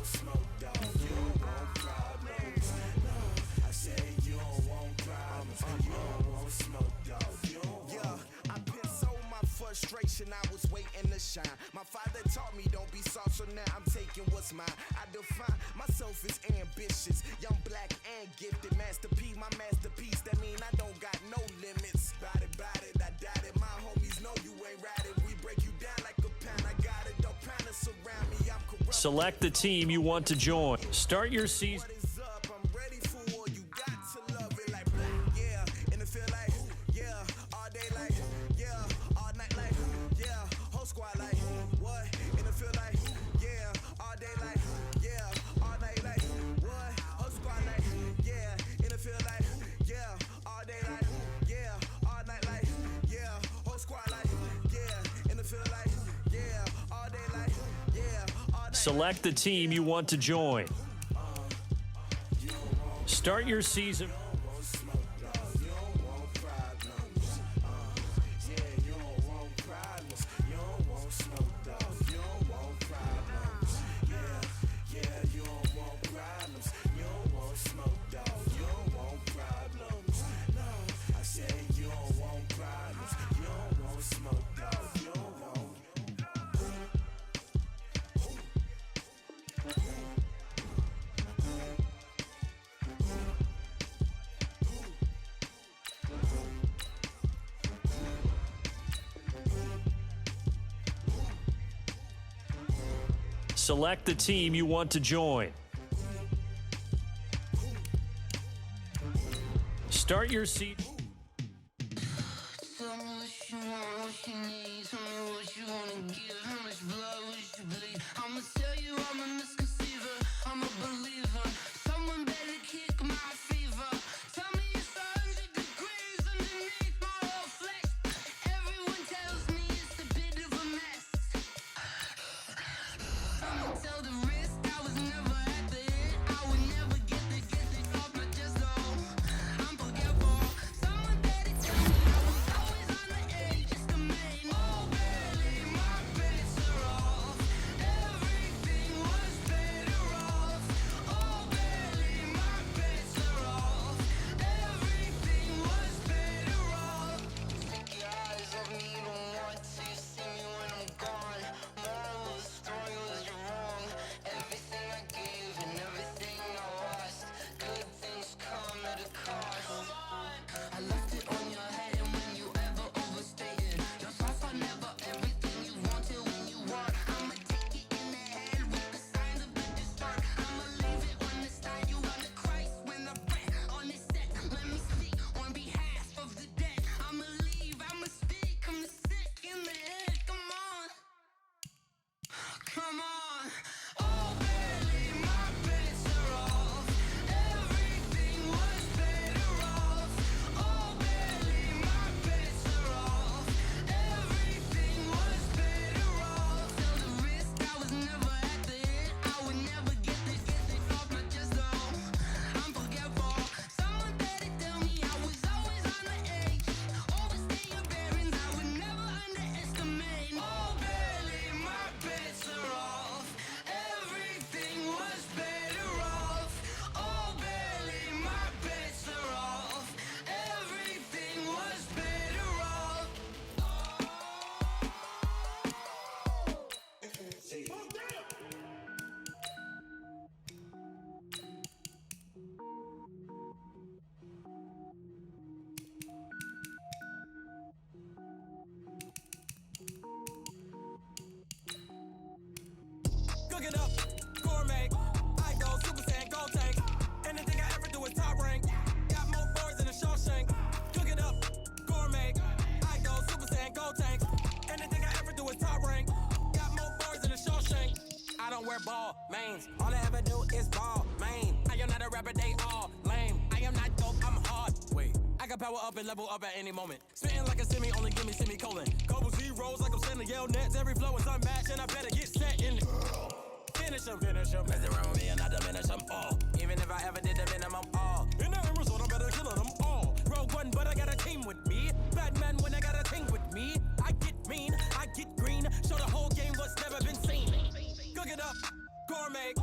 want smoke, dog. You don't want problems. No, I said you don't want problems. You don't want smoke, dog. You don't want. Yeah, I've been so my frustration, I was waiting to shine. My father taught me don't be soft, so now I'm taking what's mine. I define myself as ambitious, young, black, and gifted. Master P, my masterpiece. That mean I don't got no limits. Bout it, I doubt it. My homies know you ain't ratted. We break you down like a pound. I got it, don't pound to surround me. I'm corrupt. Select the team you want to join. Start your season. What is up? I'm ready for war. You got to love it like black, yeah. And it feel like, yeah. All day like, yeah. All night like, yeah. Whole squad like, what? And it feel like, yeah. All day like, yeah. All night like, what? Whole squad like, yeah. And it feel like, yeah. All day like, yeah. All night like, yeah. Whole squad like, yeah. And it feel like, yeah. All day like, yeah. All night. Select the team you want to join. Start your season. Select the team you want to join. Start your seat. Tell me what you want, what you need. Tell me what you wanna give. How much blood would you bleed? I'ma tell you I'm a misconceiver. I'm a believer. Someone better kick my fever. Tell me it's 100 degrees underneath my whole flesh. Everyone tells me it's a bit of a mess. I'ma tell the risk I was never at the end. I would never get it off my chest though. I'm forgetful. Someone better tell me I was always on the edge, just a man. Oh, barely my bets are off. Everything was better off. Oh, barely my bets are off. Everything was better off. Take your eyes off me, you don't want to see me when I'm gone. Moral of the story was you're wrong. Everything I gave and everything I lost. Good things come at a cost. I left it on your head, and when you ever overstated yourself, I never everything you wanted when you want. I'ma take it in the head with the signs of the distort. I'ma leave it on the side. You on the Christ when I pray on this set. Let me speak on behalf of the dead. I'ma leave, I'ma speak. I'm the sick in the head. Come on. Come on. Oh, barely my bets are off. Everything was better off. Oh, barely my bets are off. Everything was better off. Tell the risk I was never at the end. I would never get it off my chest though. I'm forgetful. Someone better tell me I was always on the edge. Overstay your bearings, I would never underestimate. Oh, barely my bets are off. Everything was better off. Oh, barely my bets are off. Everything was better off. Cooking up, gourmet. I go Super Saiyan, gold tank. Anything I ever do is top rank. Got more birds than a Shawshank. Cooking up, gourmet. I go Super Saiyan, gold tank. Anything I ever do is top rank. Got more birds than a Shawshank. I don't wear ball mains. All I ever do is ball main. I am not a rapper, they all lame. I am not dope, I'm hard. Wait, I can power up and level up at any moment. Spitting like a semi, only give me semicolon. Couple zeros like I'm sending yell nets. Every flow is unmatched and I better get set in it. Finish them. Mess around with me and I diminish them all. Even if I ever did the minimum all. In the end result, I'm better killing them all. Rogue one, but I got a team with me. Batman when I got a team with me. I get mean, I get green. Show the whole game what's never been seen. Cook it up, gourmet.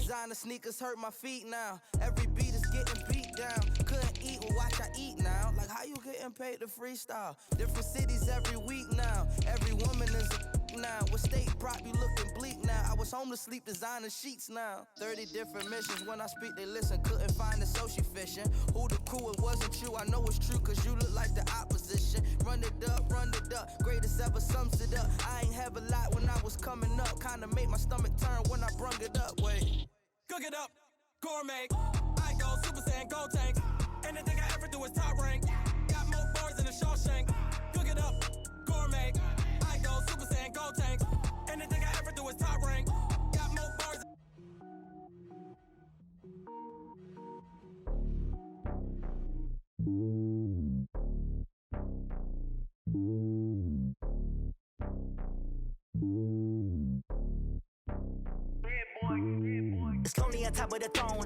Designer sneakers hurt my feet now. Every beat is getting beat down. Couldn't eat, well watch I eat now. Like how you getting paid to freestyle? Different cities every week now. Every woman is a now. With state prop, you looking bleak now. I was home to sleep, designer sheets now. 30 different missions. When I speak, they listen. Couldn't find it, so she fishing. Who the crew? It wasn't you. I know it's true, cause you look like the opposition. Run it up, run it up. Greatest ever sums it up. I ain't have a lot when I was coming up. Kinda made my stomach turn when I brung it up. Wait. Cook it up, gourmet. I go Super Saiyan, go tank. Anything I ever do is top rank. Got more bars than a Shawshank. Cook it up, gourmet. I go Super Saiyan, go tank. Anything I ever do is top rank. Got more bars. It's lonely on top of the throne.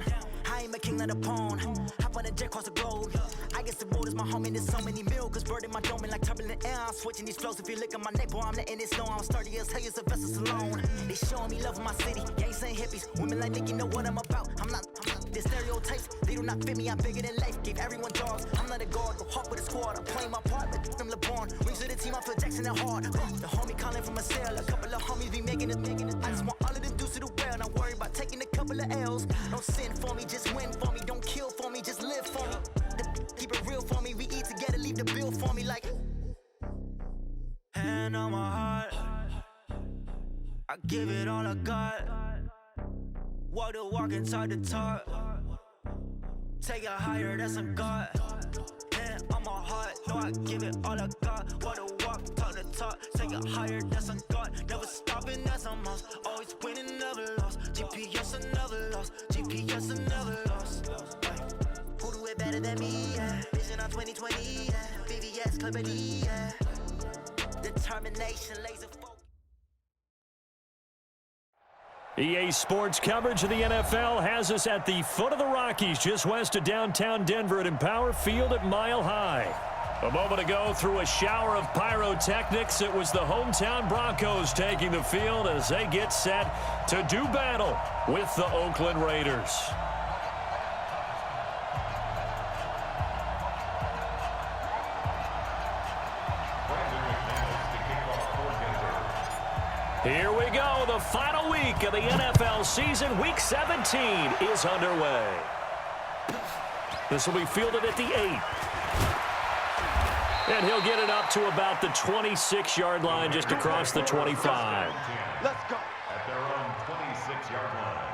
I am a king of the pawn. Hop on a jet across the globe. I guess the world is my home and there's so many milkers bird in my dome and like turbulent air. I'm switching these flows. If you look at my neck, boy, I'm letting it snow. I'm sturdy as hell as a vessel alone. They showing me love in my city. Gangs ain't hippies. Women like Nick, you know what I'm about. I'm not the stereotypes. They do not fit me. I'm bigger than life. Gave everyone jobs. I'm not a guard. Go hawk with a squad. I'm playing my part, but I'm LeBron. Rings to the team. I feel Jackson and hard. The homie calling from a cell. A couple of homies be making it. I just want all of them dudes to do well. Not worry about taking a couple of L's. Don't sin for me, just win for me. Don't kill for me, just live for me. Keep it real for me. We eat together, leave the bill for me like. Hand on my heart, I give it all I got. Walk the walk and talk the talk. Take it higher, that's a God. Hand on my heart, no, I give it all I got. Walk the walk, talk the talk. Take it higher, that's a God. Never stopping, that's a must. Always winning, never lost. GPS, I never lost. GPS, I never lost. Who do it better than me? Yeah. Vision on 2020. Yeah. VVS, Clarity. Yeah. Determination, laser focus. EA Sports coverage of the NFL has us at the foot of the Rockies, just west of downtown Denver at Empower Field at Mile High. A moment ago, through a shower of pyrotechnics, it was the hometown Broncos taking the field as they get set to do battle with the Oakland Raiders. Here we go. The final week of the NFL season. Week 17 is underway. This will be fielded at the 8. And he'll get it up to about the 26-yard line, just across the 25. Let's go. At their own 26-yard line.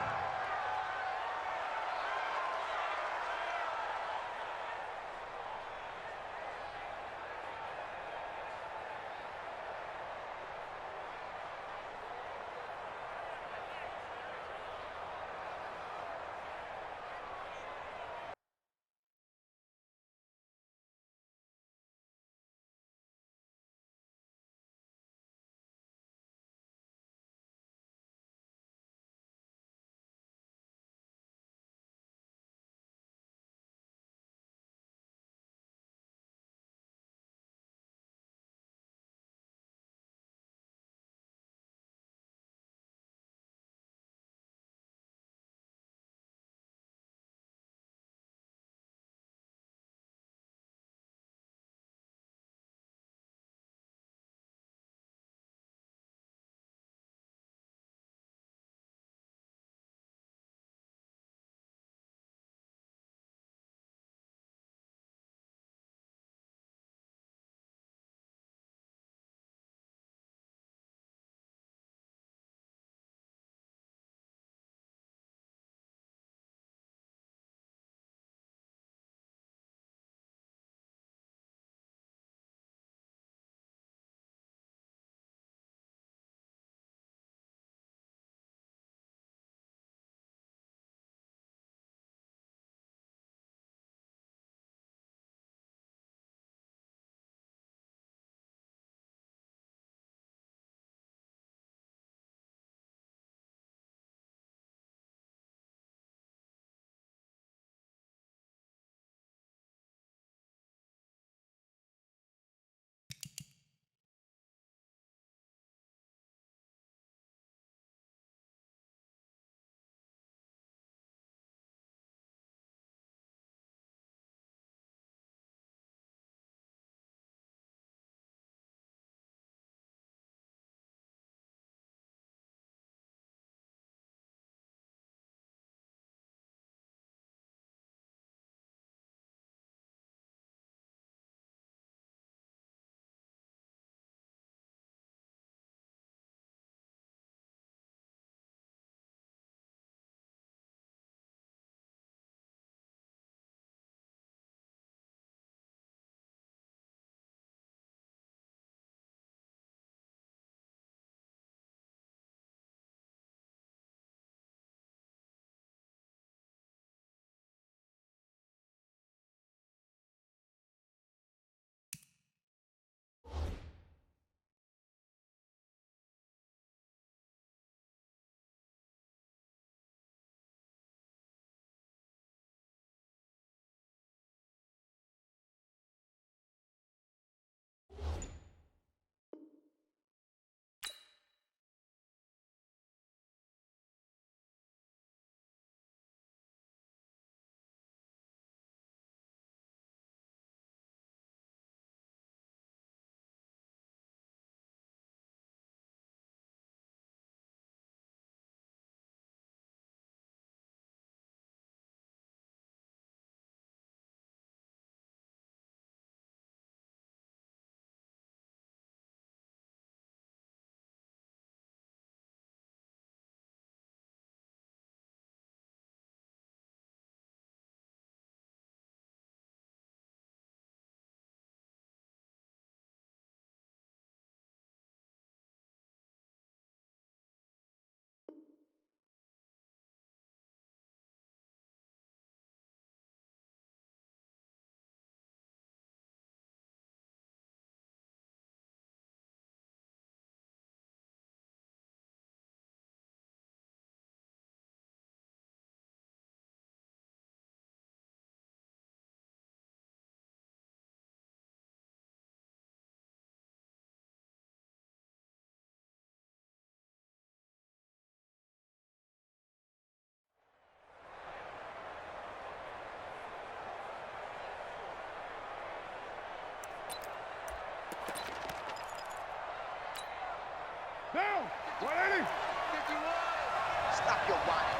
Stop your whining.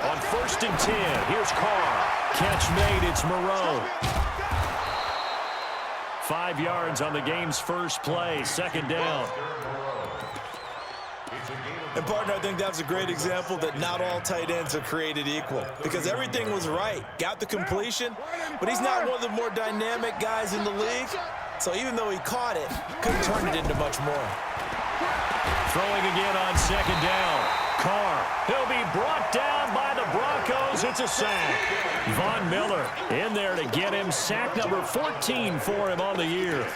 On 1st and 10, here's Carr. Catch made, it's Moreau. 5 yards on the game's first play, 2nd down. And, partner, I think that's a great example that not all tight ends are created equal because everything was right. Got the completion, but he's not one of the more dynamic guys in the league. So even though he caught it, couldn't turn it into much more. Throwing again on 2nd down. Carr, he'll be brought down by the Broncos. It's a sack. Von Miller in there to get him. Sack number 14 for him on the year.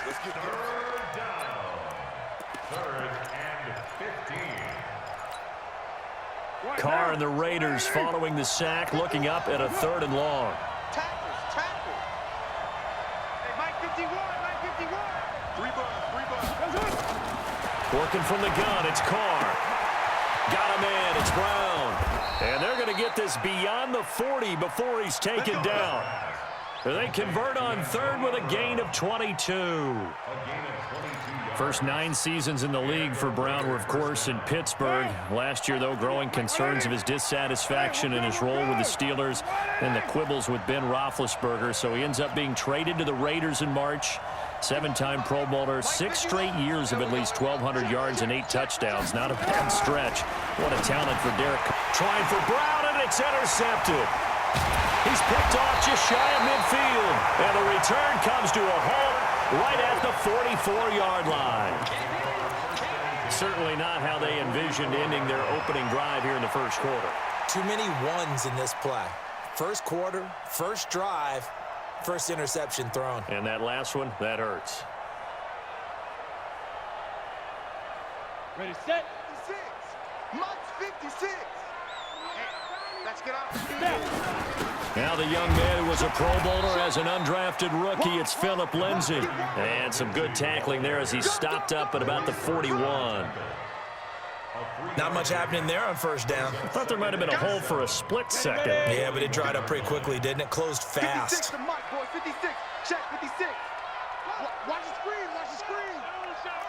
Carr and the Raiders following the sack, looking up at a 3rd and long. Tackle. Hey, Mike 51, Mike 51. Working from the gun, it's Carr. Got him in, it's Brown. And they're going to get this beyond the 40 before he's taken down. They convert on 3rd with a gain of 22. First 9 seasons in the league for Brown were, of course, in Pittsburgh. Last year, though, growing concerns of his dissatisfaction in his role with the Steelers and the quibbles with Ben Roethlisberger. So he ends up being traded to the Raiders in March. 7-time Pro Bowler, 6 straight years of at least 1,200 yards and 8 touchdowns. Not a bad stretch. What a talent for Derek. Trying for Brown, and it's intercepted. He's picked off just shy of midfield. And the return comes to a halt right at the 44-yard line. Certainly not how they envisioned ending their opening drive here in the first quarter. Too many ones in this play. First quarter, first drive, first interception thrown. And that last one, that hurts. Ready, set. 56. Mike's 56. Hey, let's get out. Now the young man who was a Pro Bowler as an undrafted rookie, it's Phillip Lindsay. And some good tackling there as he stopped up at about the 41. Not much happening there on first down. I thought there might have been a hole for a split second. Yeah, but it dried up pretty quickly, didn't it? Closed 56 fast. to Mike, boy. 56. Check 56. Watch the screen. Watch the screen.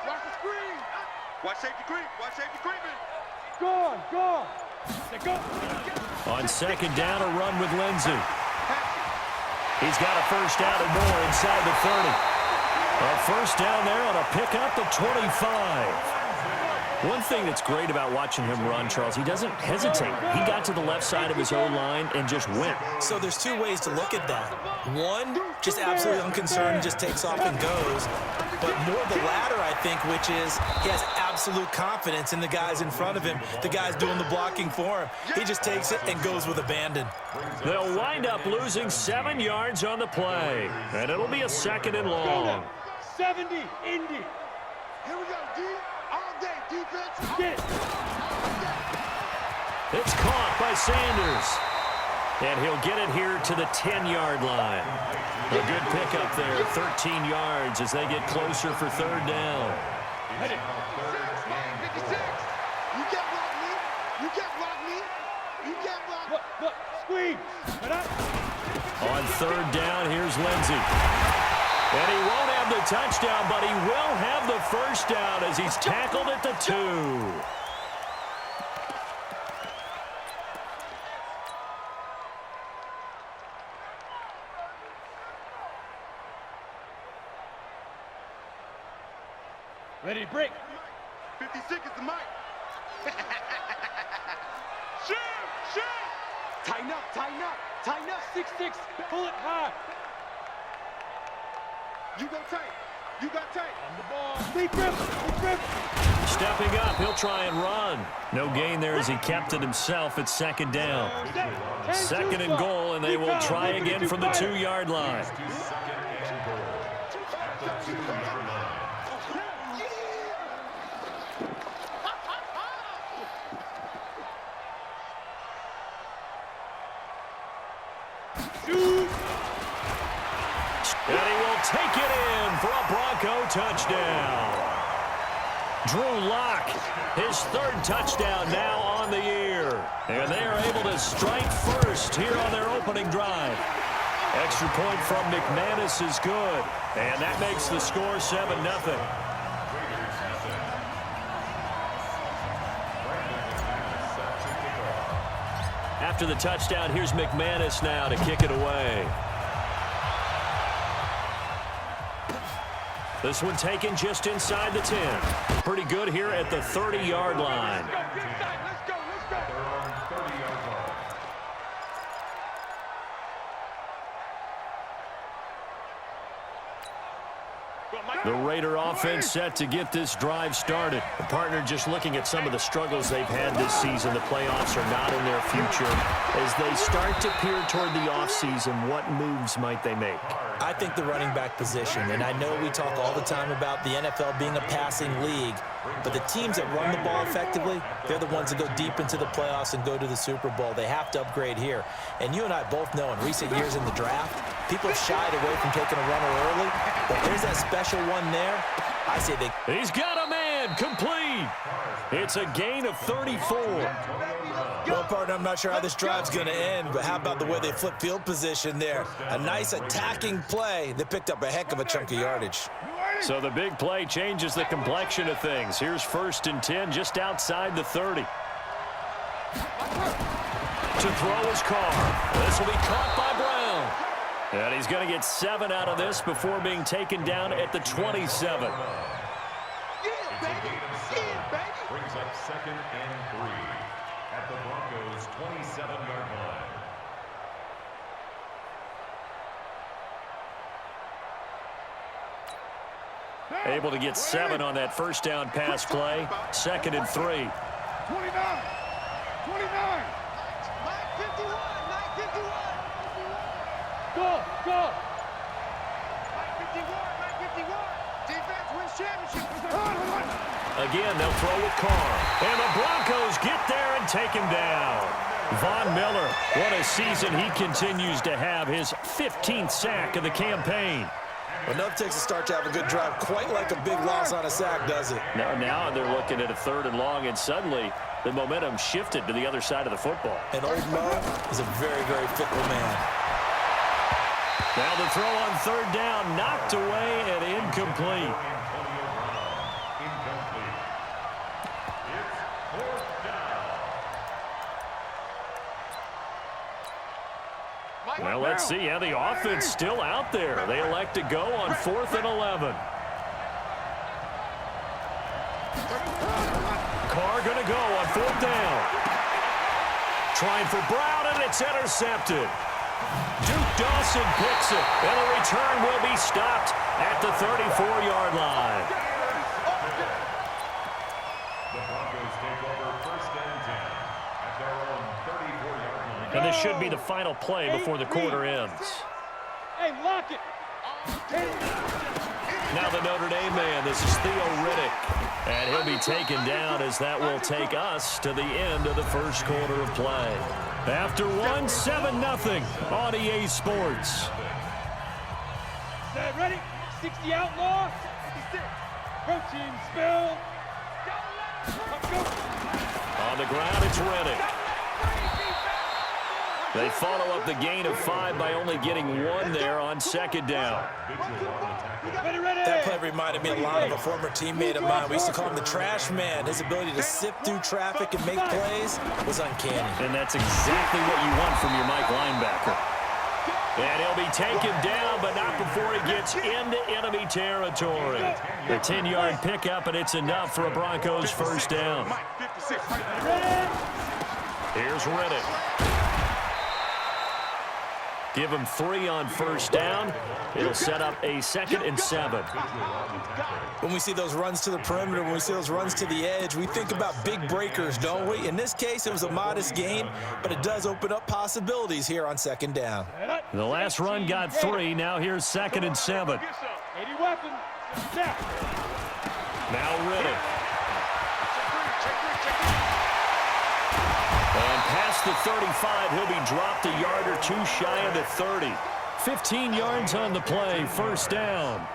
Watch the screen. Watch safety creep. Watch safety creeping. Go. Go. On 2nd down, a run with Lindsay. He's got a first down and more inside the 30. A first down there on a pickup at 25. One thing that's great about watching him run, Charles, he doesn't hesitate. He got to the left side of his O-line and just went. So there's 2 ways to look at that. One, just absolutely unconcerned, just takes off and goes. But more the latter, I think, which is he has absolute confidence in the guys in front of him, the guys doing the blocking for him. He just takes it and goes with abandon. They'll wind up losing 7 yards on the play, and it'll be a 2nd and long. 70, Indy. Here we go, D. All day, defense. Get. It's caught by Sanders. And he'll get it here to the 10-yard line. A good pickup there, 13 yards as they get closer for 3rd down. 56. You can't block me. You can't block me. You can't block me. Look. Squeeze. On 3rd down, here's Lindsay. And he won't have the touchdown, but he will have the first down as he's tackled at the 2. Ready, break. 56 is the mic. Shoot. Tighten up. 6-6. Pull it high. You got tight. On the ball. Big grip. Stepping up, he'll try and run. No gain there as he kept it himself at 2nd down. 2nd and goal, and they will try again from the 2-yard line. And he will take it in for a Bronco touchdown. Drew Lock, his third touchdown now on the year. And they are able to strike first here on their opening drive. Extra point from McManus is good. And that makes the score 7-0. After the touchdown, here's McManus now to kick it away. This one taken just inside the 10. Pretty good here at the 30-yard line. The Raider offense set to get this drive started. The partner just looking at some of the struggles they've had this season. The playoffs are not in their future. As they start to peer toward the offseason, what moves might they make? I think the running back position, and I know we talk all the time about the NFL being a passing league, but the teams that run the ball effectively, they're the ones that go deep into the playoffs and go to the Super Bowl. They have to upgrade here. And you and I both know in recent years in the draft, people have shied away from taking a runner early, but there's that special one there. I say they... He's got a man, complete. It's a gain of 34. Well, partner, I'm not sure how this drive's going to end, but how about the way they flip field position there? A nice attacking play. They picked up a heck of a chunk of yardage. So the big play changes the complexion of things. Here's 1st and 10 just outside the 30. To throw his Carr. This will be caught by Brown. And he's going to get 7 out of this before being taken down at the 27. Brings up 2nd and 3 at the Broncos' 27-yard line. Able to get 7 on that first down pass play. 2nd and 3. 29. 29. 951. Go. 951. Defense wins championship. Again, they'll throw with Carr. And the Broncos get there and take him down. Von Miller, what a season he continues to have. His 15th sack of the campaign. Enough takes a start to have a good drive. Quite like a big loss on a sack, does it? Now they're looking at a 3rd and long, and suddenly the momentum shifted to the other side of the football. And old Mo is a very, very fickle man. Now the throw on 3rd down, knocked away and incomplete. Well, let's see how the offense still out there. They elect to go on 4th and 11. Carr going to go on 4th down. Trying for Brown, and it's intercepted. Duke Dawson picks it, and the return will be stopped at the 34-yard line. The Broncos take over 1st and 10 at their own 34-yard line. And this should be the final play before the quarter ends. Hey, lock it. Now the Notre Dame man, this is Theo Riddick. And he'll be taken down as that will take us to the end of the first quarter of play. After one, 7-0 on EA Sports. Ready? 60 outlaw. 56. Protein spill. On the ground, it's Riddick. They follow up the gain of 5 by only getting 1 there on 2nd down. That play reminded me a lot of a former teammate of mine. We used to call him the trash man. His ability to sift through traffic and make plays was uncanny. And that's exactly what you want from your Mike linebacker. And he'll be taken down, but not before he gets into enemy territory. The 10-yard pickup, and it's enough for a Broncos first down. Here's Riddick. Give him 3 on first down. It'll set up a 2nd and 7. When we see those runs to the perimeter, when we see those runs to the edge, we think about big breakers, don't we? In this case, it was a modest gain, but it does open up possibilities here on 2nd down. The last run got 3. Now here's 2nd and 7. 80 weapon. Now Riddick. And past the 35, he'll be dropped a yard or 2 shy of the 30. 15 yards on the play, first down.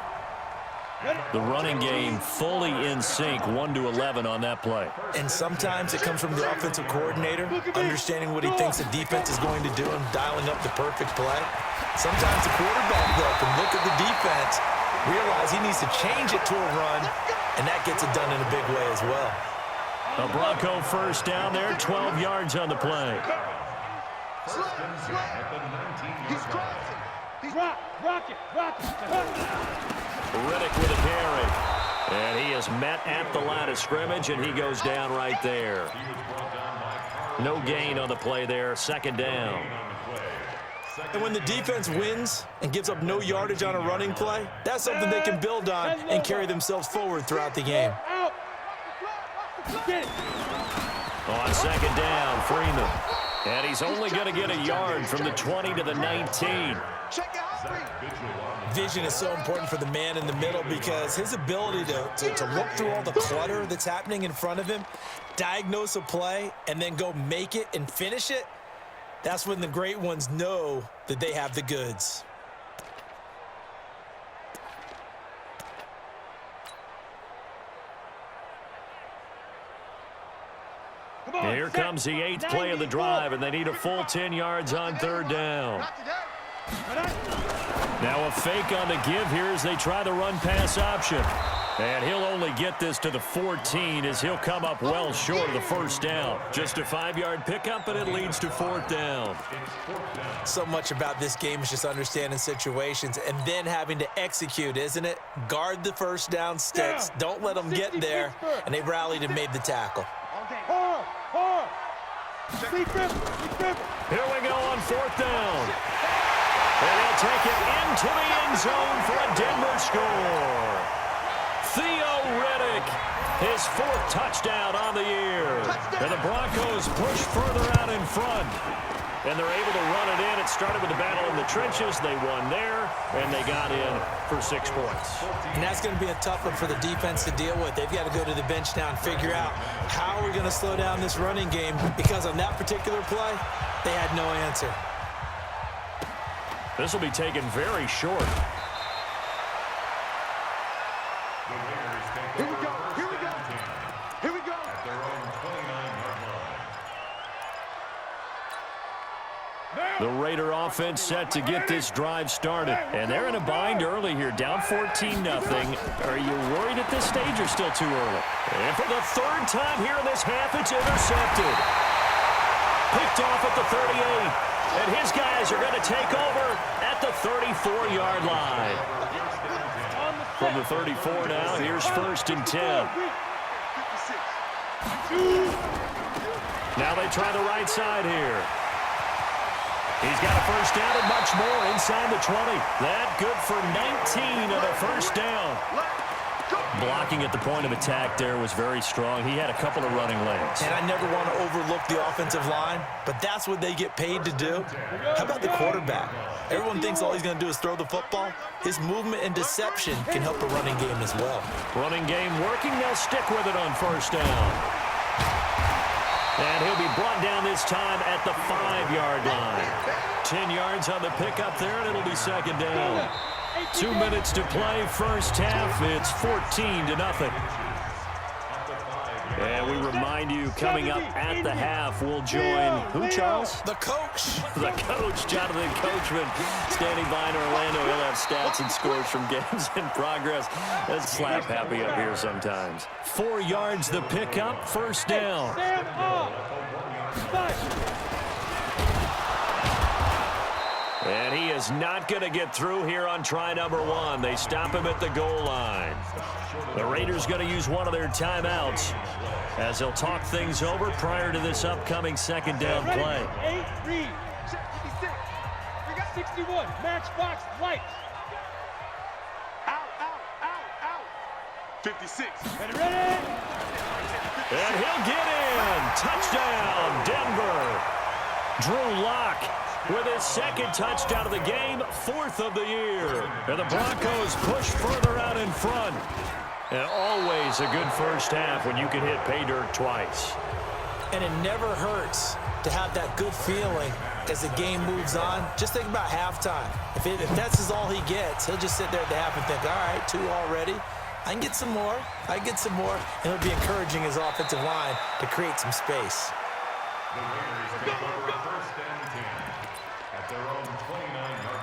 The running game fully in sync, 1-11 on that play. And sometimes it comes from the offensive coordinator, understanding what he thinks the defense is going to do and dialing up the perfect play. Sometimes the quarterback, though, can look at the defense, realize he needs to change it to a run, and that gets it done in a big way as well. A Bronco first down there, 12 yards on the play. He's crossing. He's rock it. Riddick with a carry. And he is met at the line of scrimmage, and he goes down right there. No gain on the play there, second down. And when the defense wins and gives up no yardage on a running play, that's something they can build on and carry themselves forward throughout the game. On second down, Freeman. And he's only going to get a yard from the 20 to the 19. Vision is so important for the man in the middle because his ability to look through all the clutter that's happening in front of him, diagnose a play, and then go make it and finish it, that's when the great ones know that they have the goods. Here comes the 8th play of the drive, and they need a full 10 yards on third down. Now a fake on the give here as they try the run-pass option. And he'll only get this to the 14 as he'll come up well short of the first down. Just a 5-yard pickup, and it leads to fourth down. So much about this game is just understanding situations and then having to execute, isn't it? Guard the first down sticks. Don't let them get there. And they rallied and made the tackle. Here we go on fourth down. And he'll take it into the end zone for a Denver score. Theo Riddick, his 4th touchdown on the year. And the Broncos push further out in front. And they're able to run it in. It started with the battle in the trenches. They won there, and they got in for 6 points. And that's going to be a tough one for the defense to deal with. They've got to go to the bench now and figure out how we're going to slow down this running game because on that particular play, they had no answer. This will be taken very short. Here we go. At their own 29-yard line. The Raider offense set to get this drive started. And they're in a bind early here, down 14-0. Are you worried at this stage or still too early? And for the 3rd time here in this half, it's intercepted. Picked off at the 38. And his guys are going to take over at the 34-yard line. From the 34 now, here's 1st and 10. Now they try the right side here. He's got a first down and much more inside the 20. That good for 19 on a first down. Blocking at the point of attack there was very strong. He had a couple of running lanes. And I never want to overlook the offensive line, but that's what they get paid to do. How about the quarterback? Everyone thinks all he's going to do is throw the football. His movement and deception can help the running game as well. Running game working. They'll stick with it on first down. And he'll be brought down this time at the 5-yard line. 10 yards on the pickup there, and it'll be second down. 2 minutes to play, first half. It's 14-0. And we remind you, coming up at the half, we'll join who, Charles? The coach. The coach, Jonathan Coachman, standing by in Orlando. He'll have stats and scores from games in progress. Let's slap happy up here sometimes. 4 yards the pickup, first down. And he is not going to get through here on try number 1. They stop him at the goal line. The Raiders going to use one of their timeouts as they'll talk things over prior to this upcoming second down play. 8, read. 56. We got 61. Matchbox lights. Out. 56. Ready. And he'll get in. Touchdown, Denver. Drew Lock with his 2nd touchdown of the game, 4th of the year. And the Broncos push further out in front. And always a good first half when you can hit pay dirt twice. And it never hurts to have that good feeling as the game moves on. Just think about halftime. If that's all he gets, he'll just sit there at the half and think, all right, 2 already. I can get some more. I can get some more. And he'll be encouraging his offensive line to create some space. The Raiders take over first and 10 at their own 29-yard line.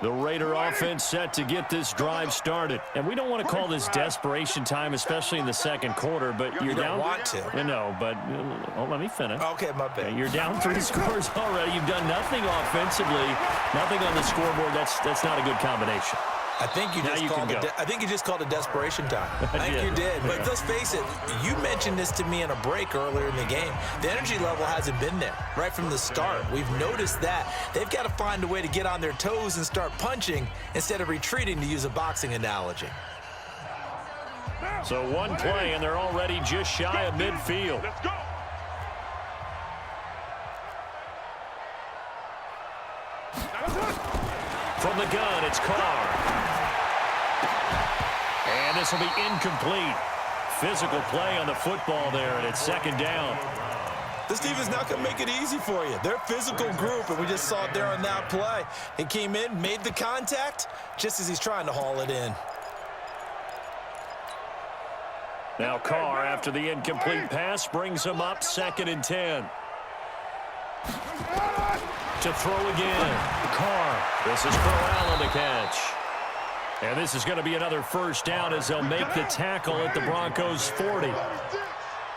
The Raider offense set to get this drive started. And we don't want to call this desperation time, especially in the second quarter, but you're down. You don't want to. I know, but let me finish. Okay, my bad. You're down 3 scores already. You've done nothing offensively, nothing on the scoreboard. That's not a good combination. I think you just called it desperation time. I think you did. But let's face it, you mentioned this to me in a break earlier in the game. The energy level hasn't been there right from the start. We've noticed that. They've got to find a way to get on their toes and start punching instead of retreating, to use a boxing analogy. So one play, and they're already just shy of midfield. Let's go. From the gun, it's Carr. And this will be incomplete. Physical play on the football there, and it's second down. This defense not going to make it easy for you. They're a physical group, and we just saw it there on that play. He came in, made the contact, just as he's trying to haul it in. Now Carr, after the incomplete pass, brings him up 2nd and 10. To throw again. Carr. This is Corral on the catch. And this is going to be another first down as they'll make the tackle at the Broncos' 40.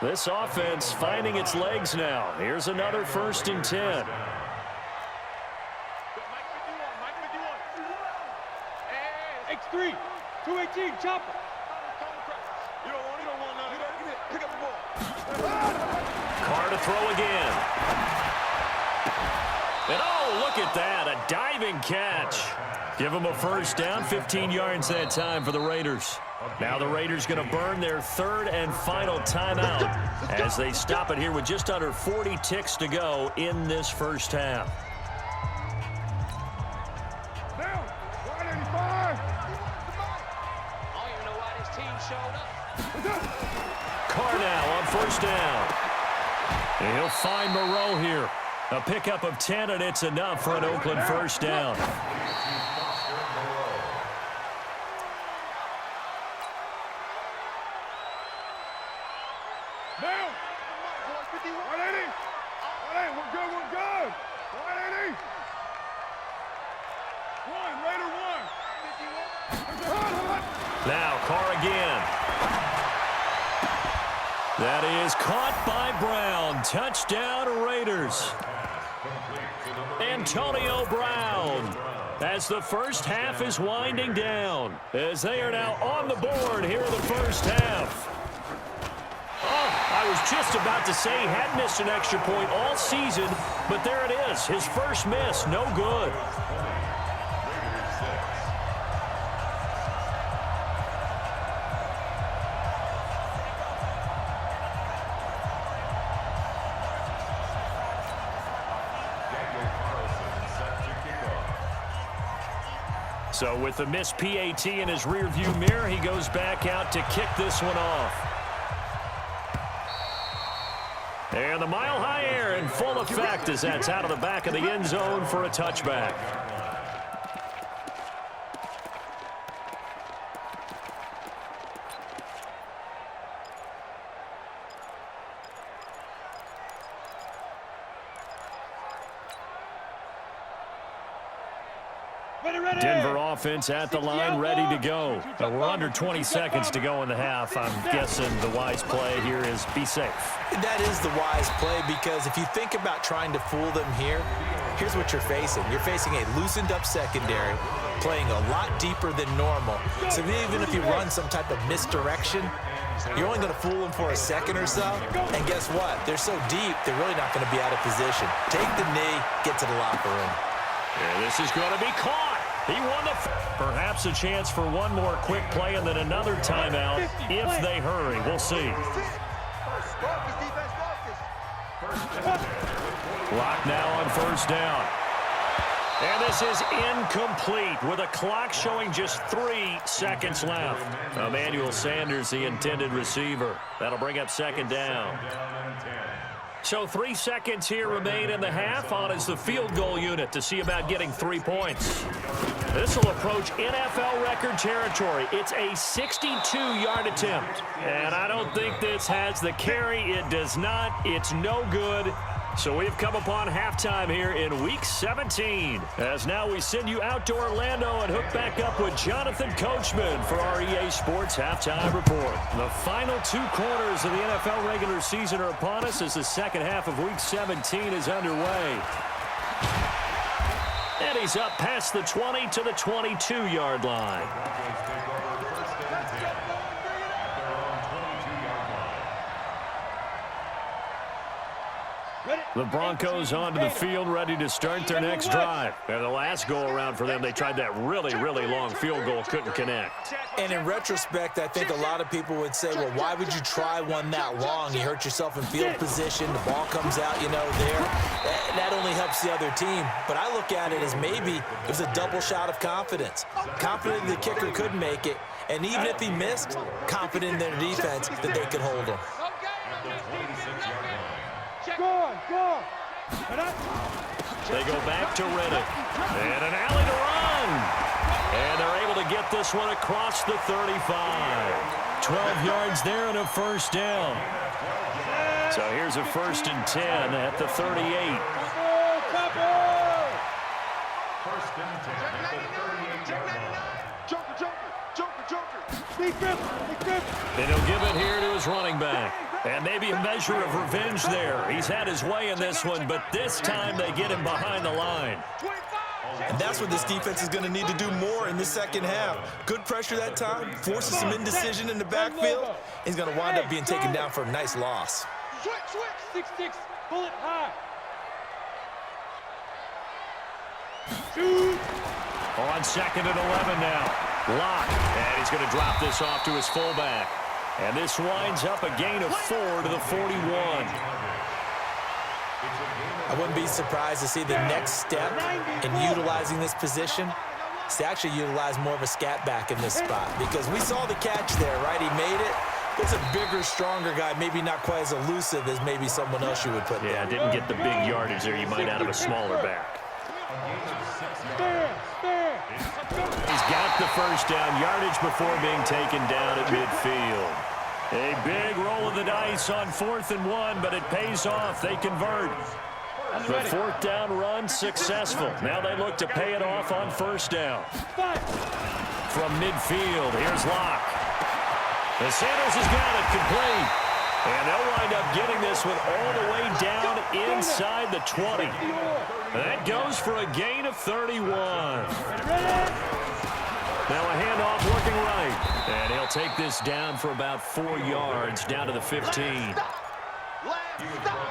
This offense finding its legs now. Here's another 1st and 10. X3, 218, chopper. You don't want none of that. Pick up the ball. Carr to throw again. And oh, look at that, a diving catch. Give them a first down, 15 yards that time for the Raiders. Now the Raiders going to burn their 3rd and final timeout as they stop it here with just under 40 ticks to go in this first half. Down, 185. I don't even know why this team showed up. Carr now on first down. And he'll find Moreau here. A pickup of 10, and it's enough for an Oakland first down. Down. 180. 180. We're good. 180. Raider 1. Now Carr again. That is caught by Brown. Touchdown Raiders. Antonio Brown, as the first half is winding down, as they are now on the board here in the first half. Oh, I was just about to say he had missed an extra point all season, but there it is, his first miss, no good. So with the missed PAT in his rearview mirror, he goes back out to kick this one off. And the mile-high air in full effect as that's out of the back of the end zone for a touchback. Denver offense at the line, ready to go. We're under 20 seconds to go in the half. I'm guessing the wise play here is be safe. That is the wise play, because if you think about trying to fool them here, here's what you're facing. You're facing a loosened up secondary, playing a lot deeper than normal. So even if you run some type of misdirection, you're only going to fool them for a second or so. And guess what? They're so deep, they're really not going to be out of position. Take the knee, get to the locker room. Yeah, this is going to be caught. He won the perhaps a chance for one more quick play and then another timeout if they hurry. We'll see. Clock now on first down. And this is incomplete with a clock showing just 3 seconds left. Emmanuel Sanders, the intended receiver. That'll bring up second down. So 3 seconds here remain in the half. On is the field goal unit to see about getting 3 points. This will approach NFL record territory. It's a 62-yard attempt. And I don't think this has the carry. It does not. It's no good. So we've come upon halftime here in Week 17. As now we send you out to Orlando and hook back up with Jonathan Coachman for our EA Sports Halftime Report. The final 2 quarters of the NFL regular season are upon us as the second half of Week 17 is underway. And he's up past the 20 to the 22-yard line. The Broncos onto the field, ready to start their next drive. And the last go-around for them, they tried that really, really long field goal, couldn't connect. And in retrospect, I think a lot of people would say, well, why would you try one that long? You hurt yourself in field position. The ball comes out, you know, there. That only helps the other team. But I look at it as maybe it was a double shot of confidence. Confident the kicker could make it. And even if he missed, confident in their defense that they could hold him. They go back to Riddick. And an alley to run. And they're able to get this one across the 35. 12 yards there and a first down. So here's a 1st and 10 at the 38. First and 10 at the 38-yard line. And he'll give it here to his running back. And maybe a measure of revenge there. He's had his way in this one, but this time they get him behind the line. And that's what this defense is going to need to do more in the second half. Good pressure that time, forces some indecision in the backfield. He's going to wind up being taken down for a nice loss. Switch. 6-6, pull it high. On 2nd and 11 now. Lock. And he's going to drop this off to his fullback. And this winds up a gain of 4 to the 41. I wouldn't be surprised to see the next step in utilizing this position is to actually utilize more of a scat back in this spot, because we saw the catch there, right? He made it. It's a bigger, stronger guy, maybe not quite as elusive as maybe someone else you would put there. Yeah, didn't get the big yardage there you might out of a smaller back. He's got the first down yardage before being taken down at midfield. A big roll of the dice on 4th and 1, but it pays off. They convert. The 4th down run successful. Now they look to pay it off on 1st down. From midfield, here's Locke. And Sanders has got it complete. And they'll wind up getting this one all the way down inside the 20. That goes for a gain of 31. Now a handoff looking right. And he'll take this down for about 4 yards, down to the 15.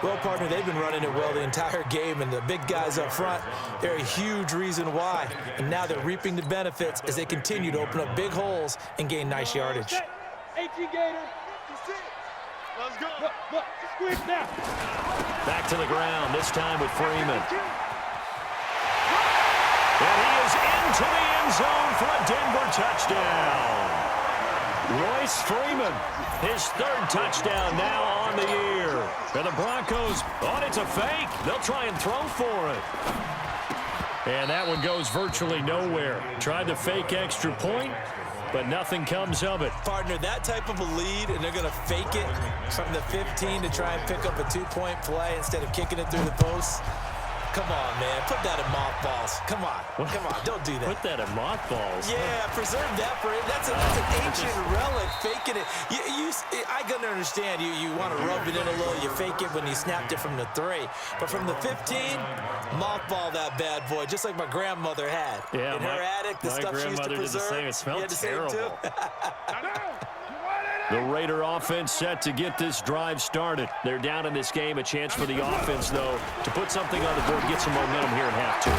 Well, partner, they've been running it well the entire game, and the big guys up front, they're a huge reason why. And now they're reaping the benefits as they continue to open up big holes and gain nice yardage. 18 Gator. Let's go. Look, squeeze now. Back to the ground, this time with Freeman. And he is into the end zone for a Denver touchdown. Royce Freeman, his 3rd touchdown now on the year. And the Broncos, it's a fake. They'll try and throw for it. And that one goes virtually nowhere. Tried to fake extra point, but nothing comes of it. Partner, that type of a lead, and they're going to fake it from the 15 to try and pick up a 2-point play instead of kicking it through the posts. Come on, man. Put that in mothballs. Come on. Come on. Don't do that. Put that in mothballs? Yeah, preserve that for it. That's an ancient relic. Faking it. I can understand. You want to rub it in a little. You fake it when you snapped it from the 3. But from the 15, mothball that bad boy, just like my grandmother had. Yeah, in her attic, the stuff she used to preserve. Did the same. It smelled terrible. You want it The Raider offense set to get this drive started. They're down in this game. A chance for the offense, though, to put something on the board, get some momentum here in half two.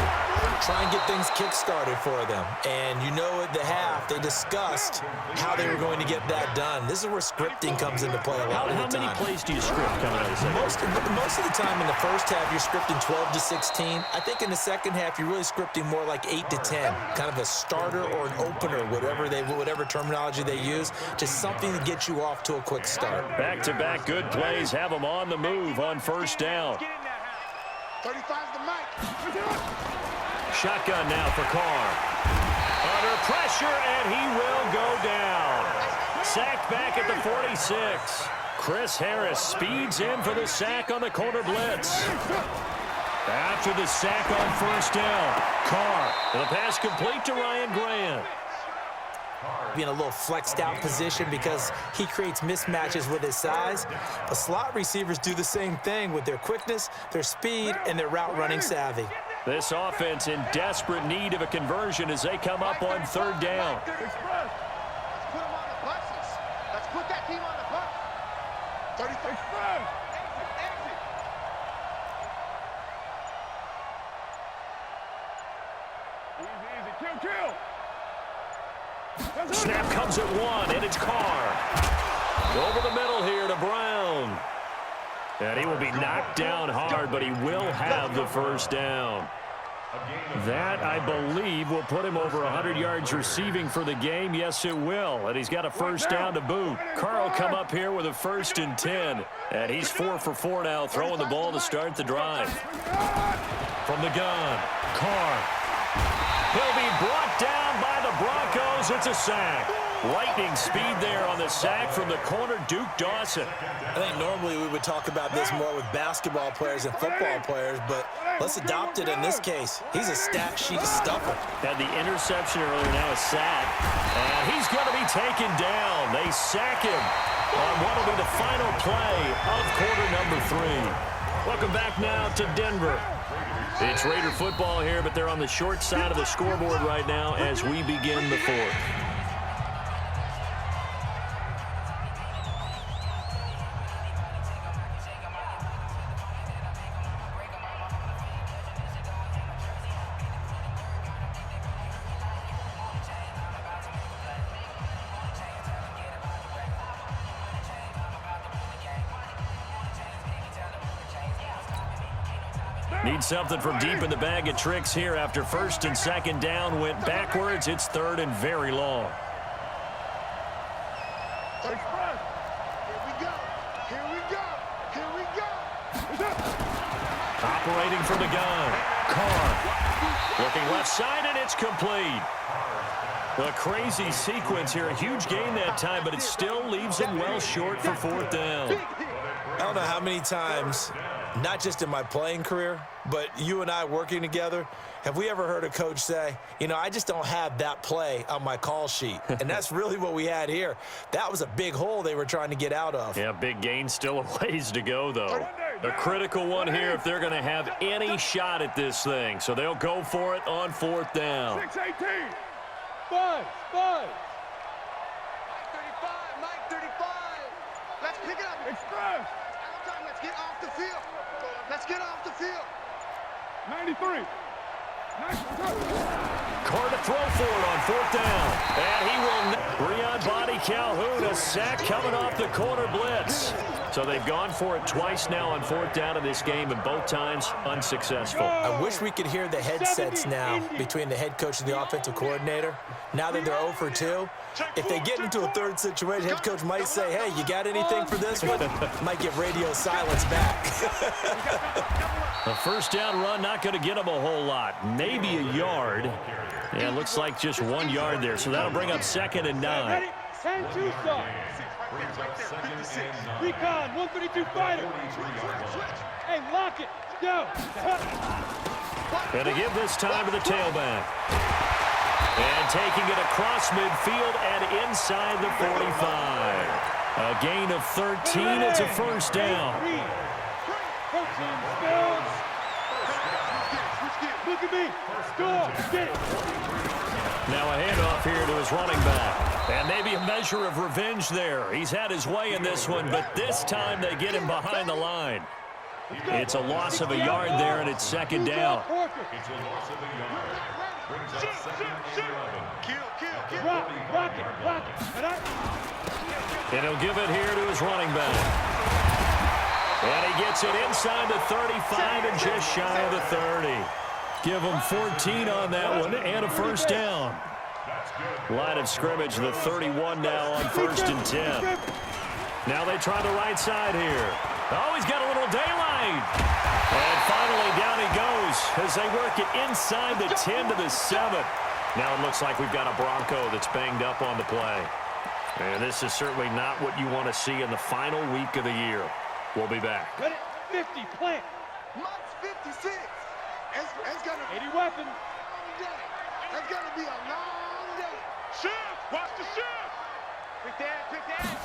Try and get things kick-started for them. And you know at the half, they discussed how they were going to get that done. This is where scripting comes into play a lot of the time. How many plays do you script coming out of the second? Most of the time in the first half, you're scripting 12 to 16. I think in the second half, you're really scripting more like 8 to 10. Kind of a starter or an opener, whatever terminology they use, just something to get you off to a quick start. Back-to-back good plays have them on the move on first down. 35's the mic. Shotgun now for Carr. Under pressure, and he will go down. Sacked back at the 46. Chris Harris speeds in for the sack on the corner blitz. After the sack on first down, Carr, the pass complete to Ryan Grant. Being a little flexed out position because he creates mismatches with his size. But slot receivers do the same thing with their quickness, their speed, and their route running savvy. This offense in desperate need of a conversion as they come up on third down. Let's put them on the buses. Let's put that team on the bus. 35. Easy. Kill. Snap comes at one, and it's Carr. Over the middle here to Brown. And he will be knocked down hard, but he will have the first down. That, I believe, will put him over 100 yards receiving for the game. Yes, it will. And he's got a first down to boot. Carr will come up here with a 1st and 10. And he's 4 for 4 now, throwing the ball to start the drive. From the gun, Carr. He'll be brought down by the Broncos. It's a sack. Lightning speed there on the sack from the corner, Duke Dawson. I think normally we would talk about this more with basketball players and football players, but let's adopt it in this case. He's a stat sheet stuffer. Had the interception earlier, now a sack. And he's going to be taken down. They sack him on what will be the final play of quarter number 3. Welcome back now to Denver. It's Raider football here, but they're on the short side of the scoreboard right now as we begin the 4th. Need something from deep in the bag of tricks here after 1st and 2nd down went backwards. It's 3rd and very long. Here we go. Operating from the gun. Carr looking left side, and it's complete. A crazy sequence here. A huge gain that time, but it still leaves him well short for 4th down. I don't know how many times, not just in my playing career, but you and I working together, have we ever heard a coach say, you know, I just don't have that play on my call sheet. And that's really what we had here. That was a big hole they were trying to get out of. Yeah, big gain, still a ways to go, though. A critical one here if they're going to have any shot at this thing. So they'll go for it on 4th down. 6-18. 5. Mike 35. Let's pick it up. Express. Let's get off the field. Let's get off the field. 93. Carr to throw for it on 4th down. And he will. Breon Body Calhoun, a sack coming off the corner blitz. So they've gone for it twice now on 4th down in this game, and both times unsuccessful. I wish we could hear the headsets now between the head coach and the offensive coordinator. Now that they're 0 for 2, if they get into a 3rd situation, head coach might say, hey, you got anything for this one? Might get radio silence back. A 1st down run, not going to get them a whole lot. Maybe a yard. Yeah, it looks like just 1 yard there. So that'll bring up 2nd and 9. 10-2 stop. Recon, 132 fighter. Hey, lock it. Go. And to give this time to the tailback. And taking it across midfield and inside the 45. A gain of 13. It's a 1st down. Look at me. Score. Get it. Now a handoff here to his running back. And maybe a measure of revenge there. He's had his way in this one, but this time they get him behind the line. It's a loss of a yard there, and it's second down. It's a loss of a yard. Brings up second and 11. And he'll give it here to his running back. And he gets it inside the 35 and just shy of the 30. Give him 14 on that one and a first down. Line of scrimmage, the 31 now on 1st and 10. Now they try the right side here. Oh, he's got a little daylight. And finally down he goes as they work it inside the 10 to the 7. Now it looks like we've got a Bronco that's banged up on the play. And this is certainly not what you want to see in the final week of the year. We'll be back. Ready? 50, plant. Mike's 56. It's gonna 80 weapon. It's gonna be a long day. Shift. Watch the shift. Pick that.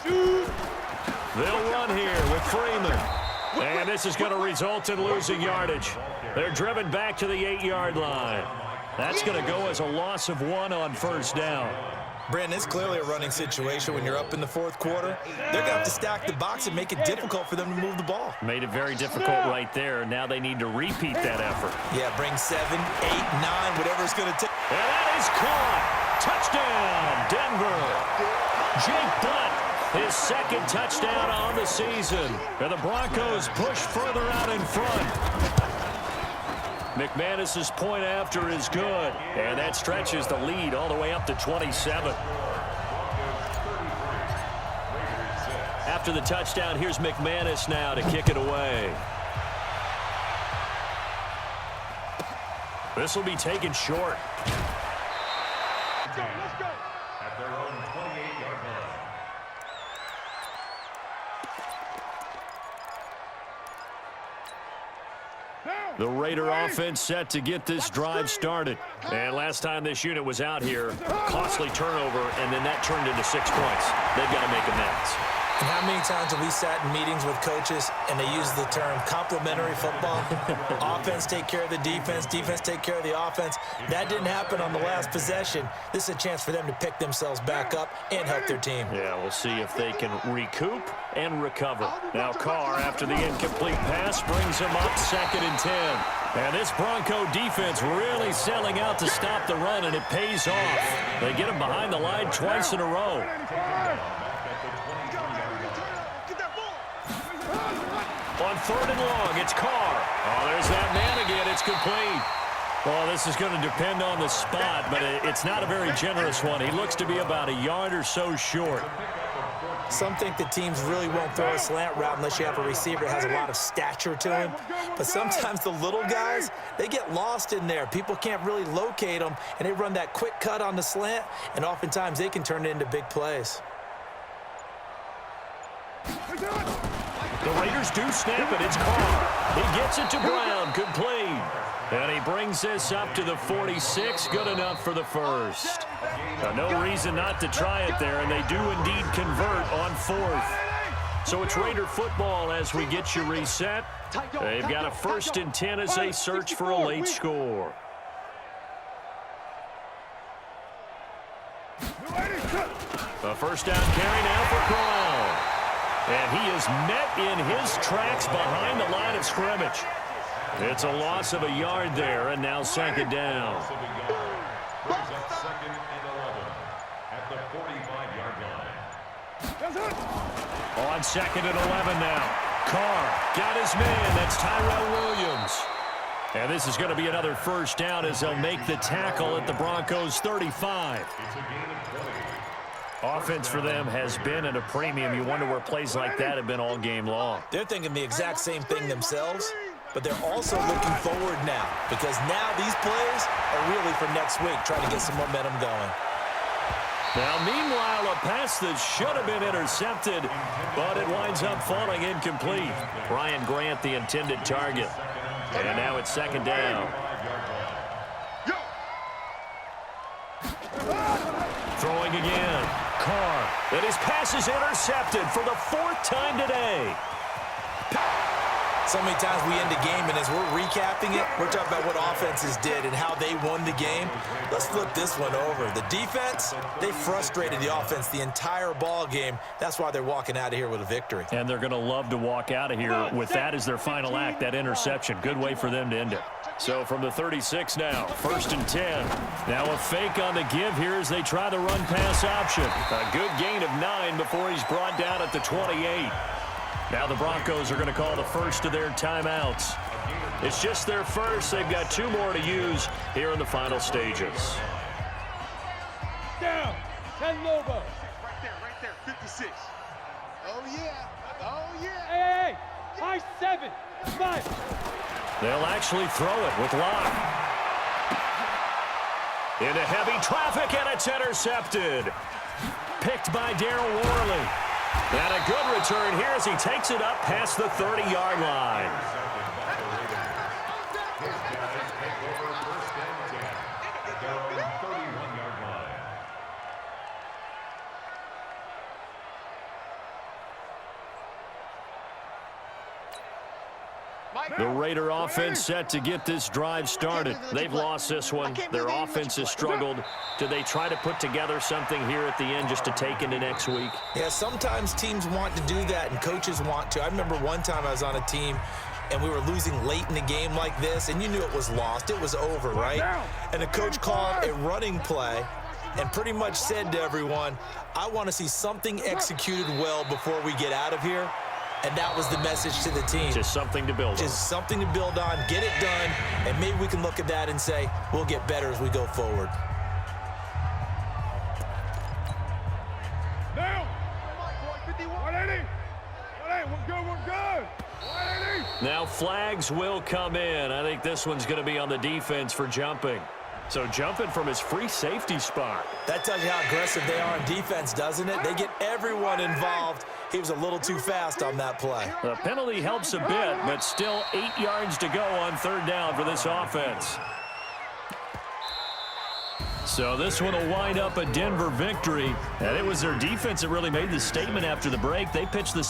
Shoot. They'll run here with Freeman. And this is going to result in losing yardage. They're driven back to the 8-yard line. That's going to go as a loss of 1 on first down. Brandon, it's clearly a running situation when you're up in the fourth quarter. They're going to have to stack the box and make it difficult for them to move the ball. Made it very difficult right there. Now they need to repeat that effort. Yeah, bring 7, 8, 9, whatever it's going to take. And that is caught. Touchdown, Denver. Jake Butt, his second touchdown on the season. And the Broncos push further out in front. McManus's point after is good, and that stretches the lead all the way up to 27. After the touchdown, here's McManus now to kick it away. This will be taken short. Let's go. At their own 28-yard line. The Raider offense set to get this drive started. And last time this unit was out here, costly turnover, and then that turned into 6 points. They've got to make amends. And how many times have we sat in meetings with coaches and they use the term complementary football? Offense take care of the defense, defense take care of the offense. That didn't happen on the last possession. This is a chance for them to pick themselves back up and help their team. Yeah, we'll see if they can recoup and recover. Now Carr, after the incomplete pass, brings him up 2nd and 10. And this Bronco defense really selling out to stop the run, and it pays off. They get him behind the line twice in a row. On 3rd and long, it's Carr. Oh, there's that man again. It's complete. Well, this is going to depend on the spot, but it's not a very generous one. He looks to be about a yard or so short. Some think the teams really won't throw a slant route unless you have a receiver that has a lot of stature to him. But sometimes the little guys, they get lost in there. People can't really locate them, and they run that quick cut on the slant, and oftentimes they can turn it into big plays. The Raiders do snap it. It's Carr. He gets it to Brown. Complete. And he brings this up to the 46. Good enough for the first. No reason not to try it there, and they do indeed convert on 4th. So it's Raider football as we get you reset. They've got a 1st and 10 as they search for a late score. A first down carry now for Crown. And he is met in his tracks behind the line of scrimmage. It's a loss of a yard there, and now 2nd down. Brings up 2nd and 11 at the 45-yard line. On 2nd and 11 now. Carr got his man. That's Tyrell Williams. And this is going to be another first down as they'll make the tackle at the Broncos' 35. It's a gain of 20. Offense for them has been at a premium. You wonder where plays like that have been all game long. They're thinking the exact same thing themselves, but they're also looking forward now because now these plays are really for next week, trying to get some momentum going. Now, meanwhile, a pass that should have been intercepted, but it winds up falling incomplete. Brian Grant, the intended target. And now it's 2nd down. Throwing again. Carr. And his pass is intercepted for the 4th time today. So many times we end a game, and as we're recapping it, we're talking about what offenses did and how they won the game. Let's flip this one over. The defense, they frustrated the offense the entire ball game. That's why they're walking out of here with a victory. And they're going to love to walk out of here with that as their final act, that interception. Good way for them to end it. So from the 36 now, 1st and 10. Now a fake on the give here as they try the run-pass option. A good gain of 9 before he's brought down at the 28. Now the Broncos are going to call the first of their timeouts. It's just their first. They've got 2 more to use here in the final stages. Down. 10 Lobo. Right there. 56. Oh, yeah. Oh, yeah. Hey. High 7. 5. They'll actually throw it with Locke. Into heavy traffic, and it's intercepted. Picked by Darryl Worley. And a good return here as he takes it up past the 30-yard line. His guys take over 1st and 10 at their own 31-yard line. The Raider offense set to get this drive started. They've lost this one. Their offense has struggled. Do they try to put together something here at the end just to take into next week? Yeah, sometimes teams want to do that and coaches want to. I remember one time I was on a team and we were losing late in the game like this, and you knew it was lost. It was over, right? And the coach called a running play and pretty much said to everyone, I want to see something executed well before we get out of here. And that was the message to the team. Just something to build on. Just something to build on, get it done, and maybe we can look at that and say, we'll get better as we go forward. Now. 180. 180. We're good. 180. Now flags will come in. I think this one's going to be on the defense for jumping. So jumping from his free safety spot. That tells you how aggressive they are in defense, doesn't it? They get everyone involved. He was a little too fast on that play. The penalty helps a bit, but still 8 yards to go on 3rd down for this offense. So this one will wind up a Denver victory. And it was their defense that really made the statement after the break. They pitched the